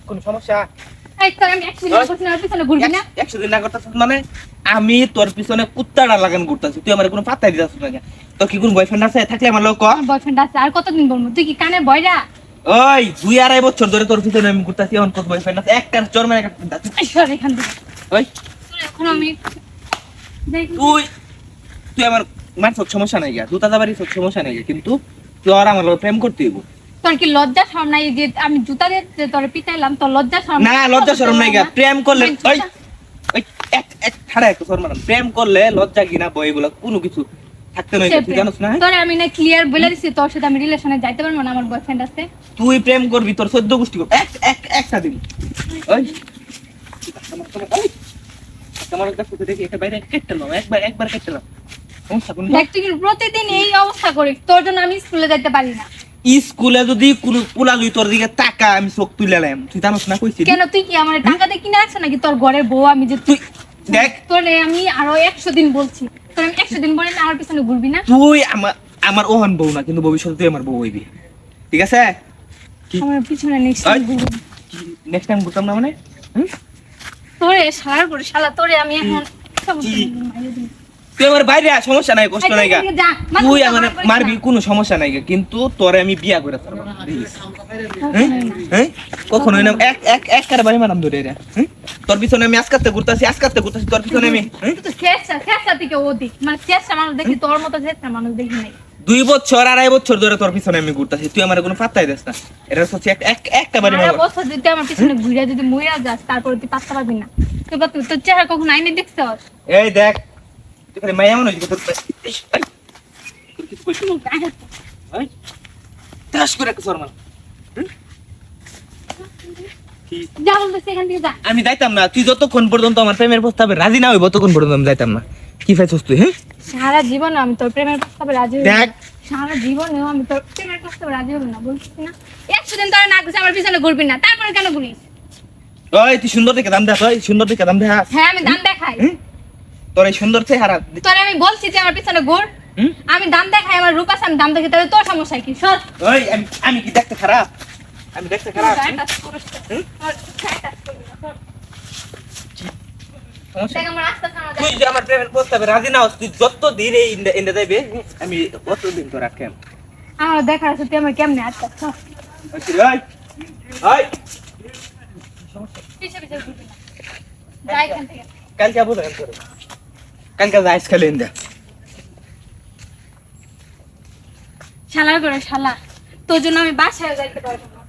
কোন সমস্যা? এই তো আমি 100 দিন করছি না পিছনে ঘুরবি না 100 দিন না করতেছ মানে আমি তোর পিছনে কুত্তাটা লাগান ঘুরতাছি, তুই আমার কোনো পাত্তাই দিতাছ না। তোর কি কোন বয়ফ্রেন্ড আছে? থাকলে আমার লোক ক। আমার বয়ফ্রেন্ড আছে আর কতদিন বলবো তুই কি কানে বয়রা ওই 2-2.5 বছর ধরে তোর পিছনে আমি ঘুরতাছি, এখন কত বয়ফ্রেন্ড আছে? একটা চোর মানে একটা এই সর এখান থেকে ওই তোর এখন আমি তুই তুই আমার মানসিক সমস্যা নাই গা, জুতা দাবারি সব সমস্যা নাই গা, কিন্তু তুই আর আমার লগে প্রেম করতে হইব। তোর কি লজ্জা শরম নাই যে আমি জুতা দিয়ে তোরে পিটাইলাম তোর লজ্জা শরম না লজ্জা শরম নাই গা, প্রেম করলে ওই ওই এক ঠাড়া এক সর মারাম, প্রেম করলে লজ্জা ঘৃণা বই এগুলো কোনো কিছু থাকতে নাই, তুই জানোস না? তোরে আমি না ক্লিয়ার বলে দিছি তোর সাথে আমি রিলেশনে যাইতে পারবো না, আমার বয়ফ্রেন্ড আছে। তুই প্রেম করবি তোর 14 গোষ্ঠী করবি একটা দিন। ওই তোমার কাছে তো দেখি একটা বাইরে কেটে নাও, একবার কেটে নাও, সমস্যা কোন? দেখ তুই প্রতিদিন এই অবস্থা করিস, তোর জন্য আমি স্কুলে যাইতে পারি না। স্কুলে যদি কোন পোলা লই তোর দিকে টাকা আমি চোখ তুলে লাম, তুই জানোস না কইছিস? কেন তুই কি আমার টাকা দিয়ে কিনে রাখছ নাকি তোর ঘরের বউ? আমি যে তুই দেখ তোরে আমি আরো 100 দিন বলছি, তোর আমি 100 দিন বলে আমার পিছনে ঘুরবি না। তুই আমার ওহন বউ না, কিন্তু ভবিষ্যতে তুই আমার বউ হইবি, ঠিক আছে? আমার পিছনে নেক্সট ওই, ঘুরবি নেক্সট টাইম ঘুরতাম না মানে? তোরে শালার করে শালা তোরে আমি এখন তুই আমার বাইরে আয়, সমস্যা নাই, কষ্ট নাই গা। তুই আমার মারবি কোনো সমস্যা নাই গা, কিন্তু তোরে আমি বিয়া করে ছাড়বো, বুঝিস? হ্যাঁ কখনোই না, এক কারে বাড়ি মারাম ধরে রে। তোর পিছনে আমি আজকাতে ঘুরতাছি তোর পিছনে আমি খেসা থেকে ওদিক মানে খেসা মানুষ দেখি, তোর মতো খেসা মানুষ দেখি নাই। 2 বছর 2.5 বছর ধরে তোর পিছনে আমি ঘুরতাছি, তুই আমার কোনো পাত্তাই দিস না। এটা হচ্ছে একটা বাড়ি সারা মারবো। বছর যদি আমার পিছনে ঘুরে যদি মইরা যাস তারপর তুই পাত্তা পাবি না। তুই তোর চেহারা কখন আইনে দেখছস? এই দেখ তুই খালি মায়া মনে হচ্ছে তোর ইস, এই, তোর কিছু কইছিস? এই তাস করে একটা শর্মা। যা বলতেছি এখান থেকে যা। আমি যাইতাম না, তুই যতক্ষণ পর্যন্ত আমার প্রেমের প্রস্তাবে রাজি না হইব ততক্ষণ পর্যন্ত আমি যাইতাম না। কি ফাইছস তুই? হ্যাঁ সারা জীবন আমি তোর প্রেমের প্রস্তাবে রাজি হইব না। দেখ সারা জীবনেও আমি তোর প্রেমের প্রস্তাবে রাজি হইব না, বলছিস না? 100 দিন তোর না ঘুরে আমার পিছনে ঘুরবি না, তারপরে কেন ঘুরিস? ওই তুই সুন্দর দেখে দাম দেখ, ওই সুন্দর দেখে দাম দেখ। হ্যাঁ আমি দাম দেখাই, তোর এই সুন্দর চেহারা তোর আমি বলছি যে আমার পিছনে ঘুর। আমি দাম দেখাই, আমার রূপ আছে, আমি দাম দেখি, তাহলে তোর সমস্যা কি? সর। ওই আমি কি দেখতে খারাপ? আমি দেখতে খারাপ? গায়ে টাচ করিস না। গায়ে টাচ করবি না, সর। সমস্যা? দেখ আমার রাস্তা সামনে তুই যে আমার প্রেমের প্রস্তাবে রাজি না হস, তুই যত দিন এই ইন্ডে যাইবে আমি অত দিন তোর রাখেন। আমার দেখার আছে তুই আমার কেমনে আচ্ছা সর। ওই ওই পিছে পিছে ঘুরবি না, যাই এখান থেকে। কালকে আবু দেন তোর, কালকে যাইস খালি ইন্ডে। শালার করে শালা, তোর জন্য আমি বাসায় যাইতে পারবো না।